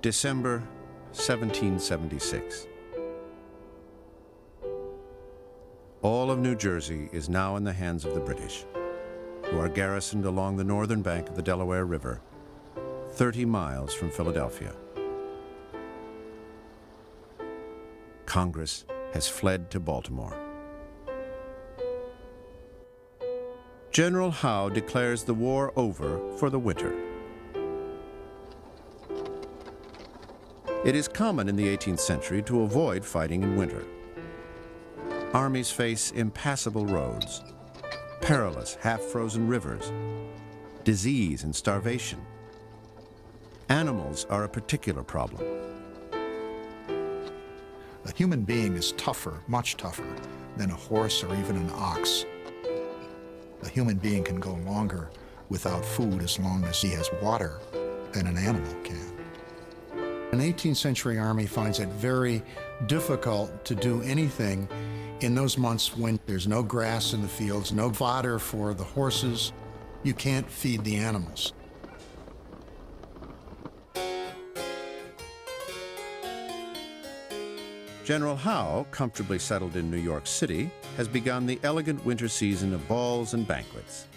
December 1776. All of New Jersey is now in the hands of the British, who are garrisoned along the northern bank of the Delaware River, 30 miles from Philadelphia. Congress has fled to Baltimore. General Howe declares the war over for the winter. It is common in the 18th century to avoid fighting in winter. Armies face impassable roads, perilous half-frozen rivers, disease and starvation. Animals are a particular problem. A human being is tougher, much tougher, than a horse or even an ox. A human being can go longer without food as long as he has water than an animal can. An 18th century army finds it very difficult to do anything in those months when there's no grass in the fields, no fodder for the horses. You can't feed the animals. General Howe, comfortably settled in New York City, has begun the elegant winter season of balls and banquets.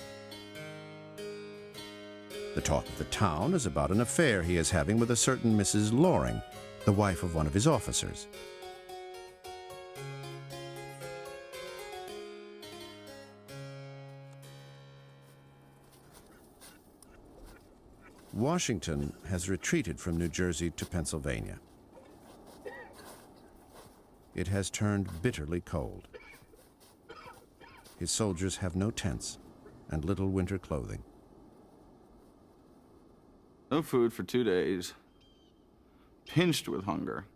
The talk of the town is about an affair he is having with a certain Mrs. Loring, the wife of one of his officers. Washington has retreated from New Jersey to Pennsylvania. It has turned bitterly cold. His soldiers have no tents and little winter clothing. No food for 2 days. Pinched with hunger.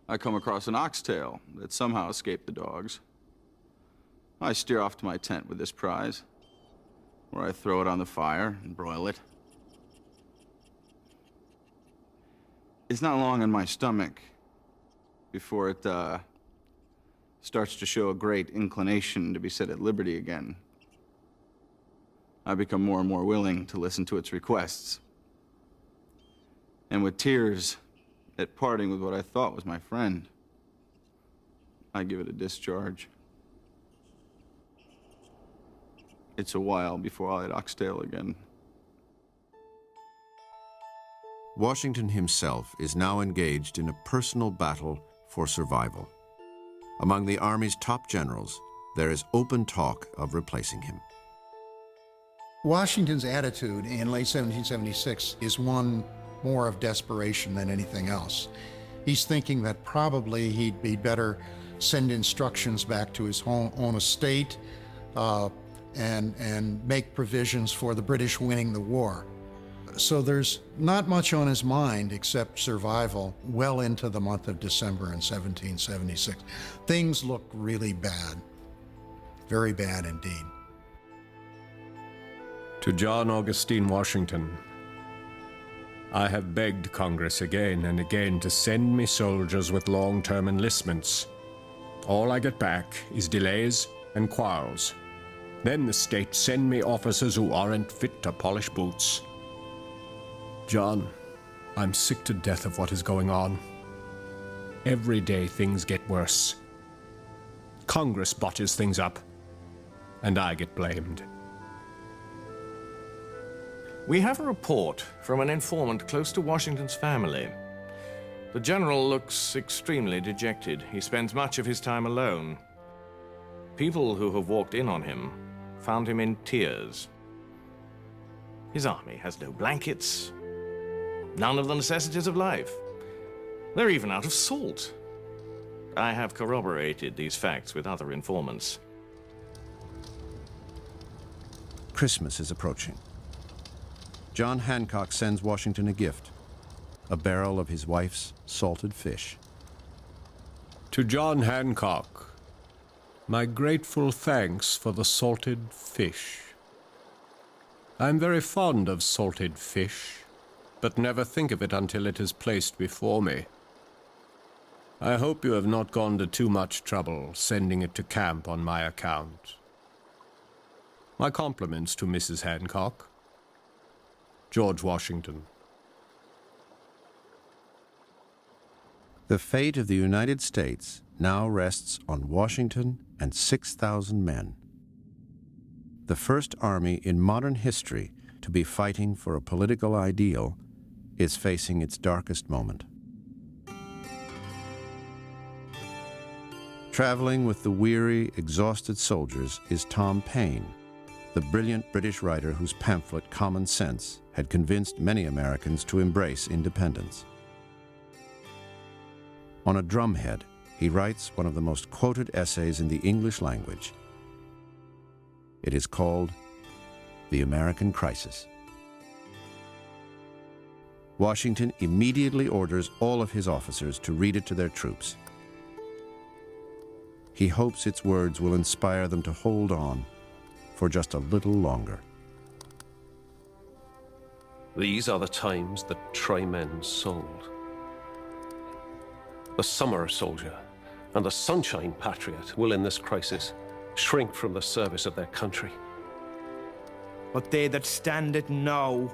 I come across an oxtail that somehow escaped the dogs. I steer off to my tent with this prize, where I throw it on the fire and broil it. It's not long on my stomach before it starts to show a great inclination to be set at liberty again. I become more and more willing to listen to its requests. And with tears at parting with what I thought was my friend, I give it a discharge. It's a while before I'll eat oxtail again. Washington himself is now engaged in a personal battle for survival. Among the Army's top generals, there is open talk of replacing him. Washington's attitude in late 1776 is one more of desperation than anything else. He's thinking that probably he'd be better send instructions back to his own estate and make provisions for the British winning the war. So there's not much on his mind except survival well into the month of December in 1776. Things look really bad, very bad indeed. To John Augustine Washington, I have begged Congress again and again to send me soldiers with long-term enlistments. All I get back is delays and quarrels. Then the states send me officers who aren't fit to polish boots. John, I'm sick to death of what is going on. Every day things get worse. Congress botches things up, and I get blamed. We have a report from an informant close to Washington's family. The general looks extremely dejected. He spends much of his time alone. People who have walked in on him found him in tears. His army has no blankets, none of the necessities of life. They're even out of salt. I have corroborated these facts with other informants. Christmas is approaching. John Hancock sends Washington a gift, a barrel of his wife's salted fish. To John Hancock, my grateful thanks for the salted fish. I'm very fond of salted fish, but never think of it until it is placed before me. I hope you have not gone to too much trouble sending it to camp on my account. My compliments to Mrs. Hancock. George Washington. The fate of the United States now rests on Washington and 6,000 men. The first army in modern history to be fighting for a political ideal is facing its darkest moment. Traveling with the weary, exhausted soldiers is Tom Paine, the brilliant British writer whose pamphlet Common Sense had convinced many Americans to embrace independence. On a drumhead, he writes one of the most quoted essays in the English language. It is called The American Crisis. Washington immediately orders all of his officers to read it to their troops. He hopes its words will inspire them to hold on for just a little longer. These are the times that try men's souls. The summer soldier and the sunshine patriot will in this crisis shrink from the service of their country. But they that stand it now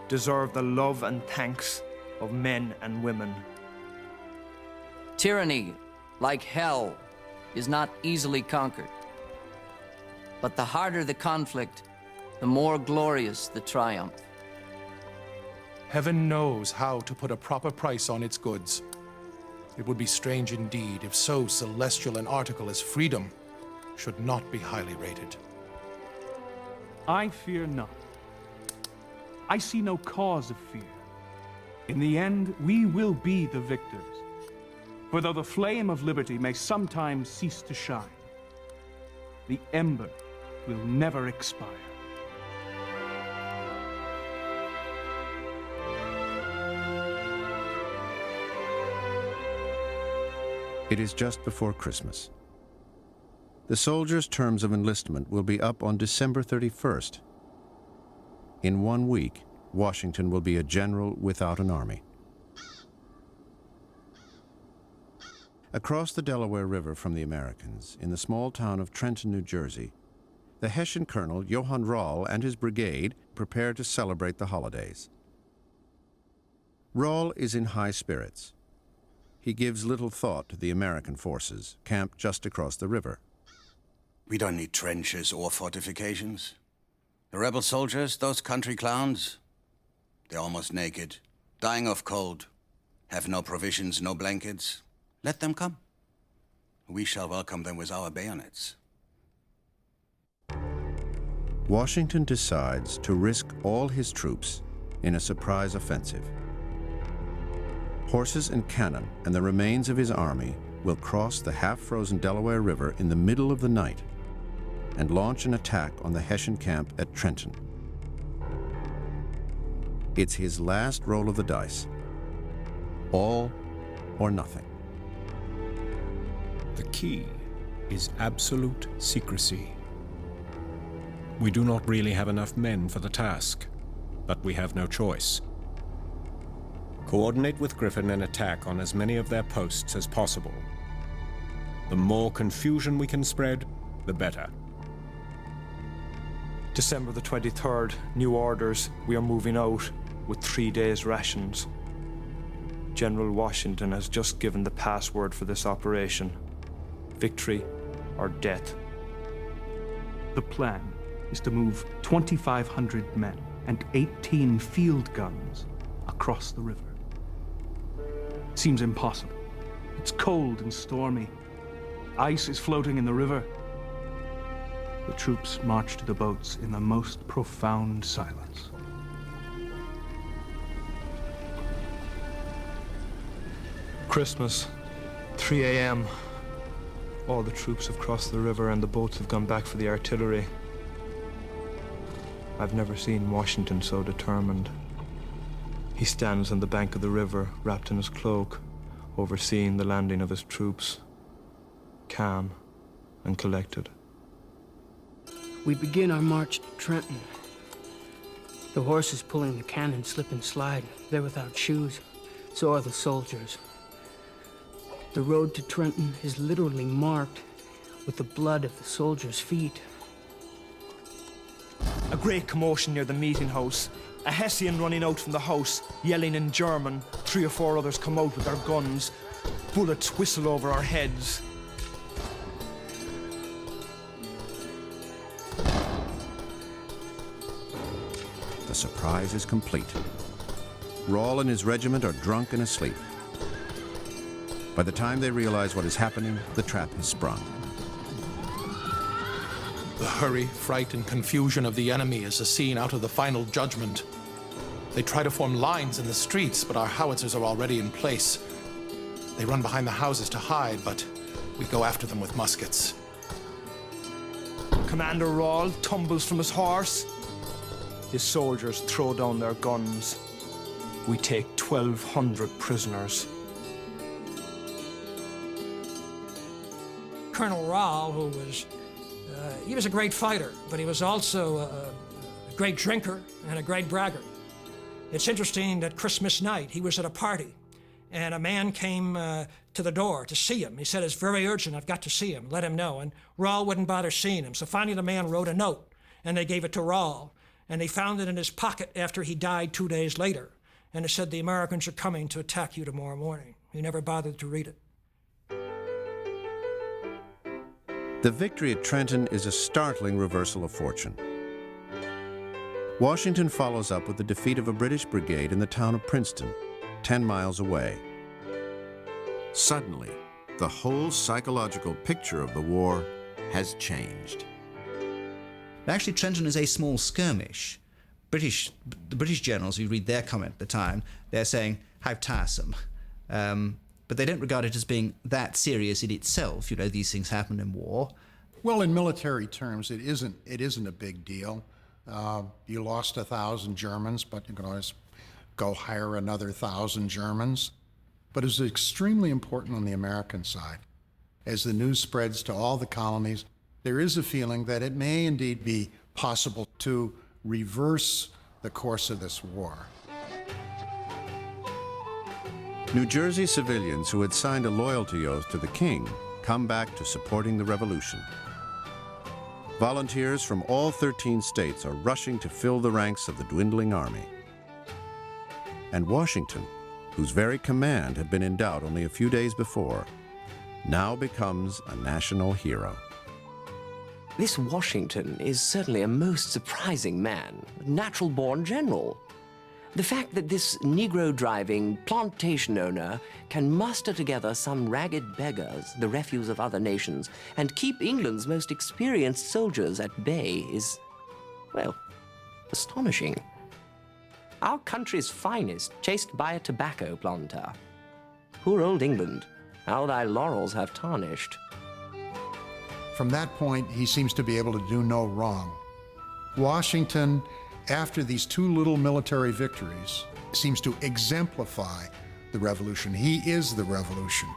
deserve the love and thanks of men and women. Tyranny, like hell, is not easily conquered. But the harder the conflict, the more glorious the triumph. Heaven knows how to put a proper price on its goods. It would be strange indeed if so celestial an article as freedom should not be highly rated. I fear not. I see no cause of fear. In the end, we will be the victors. For though the flame of liberty may sometimes cease to shine, the ember will never expire. It is just before Christmas. The soldiers' terms of enlistment will be up on December 31st. In 1 week, Washington will be a general without an army. Across the Delaware River from the Americans, in the small town of Trenton, New Jersey, the Hessian colonel Johann Rall and his brigade prepare to celebrate the holidays. Rall is in high spirits. He gives little thought to the American forces camped just across the river. We don't need trenches or fortifications. The rebel soldiers, those country clowns, they're almost naked, dying of cold, have no provisions, no blankets. Let them come. We shall welcome them with our bayonets. Washington decides to risk all his troops in a surprise offensive. Horses and cannon and the remains of his army will cross the half-frozen Delaware River in the middle of the night and launch an attack on the Hessian camp at Trenton. It's his last roll of the dice. All or nothing. The key is absolute secrecy. We do not really have enough men for the task, but we have no choice. Coordinate with Griffin and attack on as many of their posts as possible. The more confusion we can spread, the better. December the 23rd, new orders. We are moving out with 3 days' rations. General Washington has just given the password for this operation. Victory or death. The plan is to move 2,500 men and 18 field guns across the river. Seems impossible. It's cold and stormy. Ice is floating in the river. The troops march to the boats in the most profound silence. Christmas, 3 a.m. All the troops have crossed the river and the boats have gone back for the artillery. I've never seen Washington so determined. He stands on the bank of the river, wrapped in his cloak, overseeing the landing of his troops, calm and collected. We begin our march to Trenton. The horses pulling the cannon slip and slide. They're without shoes. So are the soldiers. The road to Trenton is literally marked with the blood of the soldiers' feet. A great commotion near the meeting house. A Hessian running out from the house, yelling in German. 3 or 4 others come out with their guns. Bullets whistle over our heads. The surprise is complete. Rahl and his regiment are drunk and asleep. By the time they realize what is happening, the trap has sprung. The hurry, fright, and confusion of the enemy is a scene out of the Final Judgment. They try to form lines in the streets, but our howitzers are already in place. They run behind the houses to hide, but we go after them with muskets. Commander Rahl tumbles from his horse. His soldiers throw down their guns. We take 1,200 prisoners. Colonel Rahl, who was, he was a great fighter, but he was also a great drinker and a great braggart. It's interesting that Christmas night, he was at a party, and a man came to the door to see him. He said, "It's very urgent, I've got to see him, let him know." And Rahl wouldn't bother seeing him. So finally the man wrote a note, and they gave it to Rahl. And they found it in his pocket after he died 2 days later. And it said, "The Americans are coming to attack you tomorrow morning." He never bothered to read it. The victory at Trenton is a startling reversal of fortune. Washington follows up with the defeat of a British brigade in the town of Princeton, 10 miles away. Suddenly, the whole psychological picture of the war has changed. Actually, Trenton is a small skirmish. The British generals, you read their comment at the time, they're saying, how tiresome. But they don't regard it as being that serious in itself. You know, these things happen in war. Well, in military terms, it isn't a big deal. You lost 1,000 Germans, but you can always go hire another 1,000 Germans. But it's extremely important on the American side. As the news spreads to all the colonies, there is a feeling that it may indeed be possible to reverse the course of this war. New Jersey civilians who had signed a loyalty oath to the king come back to supporting the revolution. Volunteers from all 13 states are rushing to fill the ranks of the dwindling army. And Washington, whose very command had been in doubt only a few days before, now becomes a national hero. This Washington is certainly a most surprising man, a natural-born general. The fact that this Negro-driving plantation owner can muster together some ragged beggars, the refuse of other nations, and keep England's most experienced soldiers at bay is, well, astonishing. Our country's finest chased by a tobacco planter. Poor old England, how thy laurels have tarnished. From that point, he seems to be able to do no wrong. Washington, after these two little military victories, seems to exemplify the revolution. He is the revolution.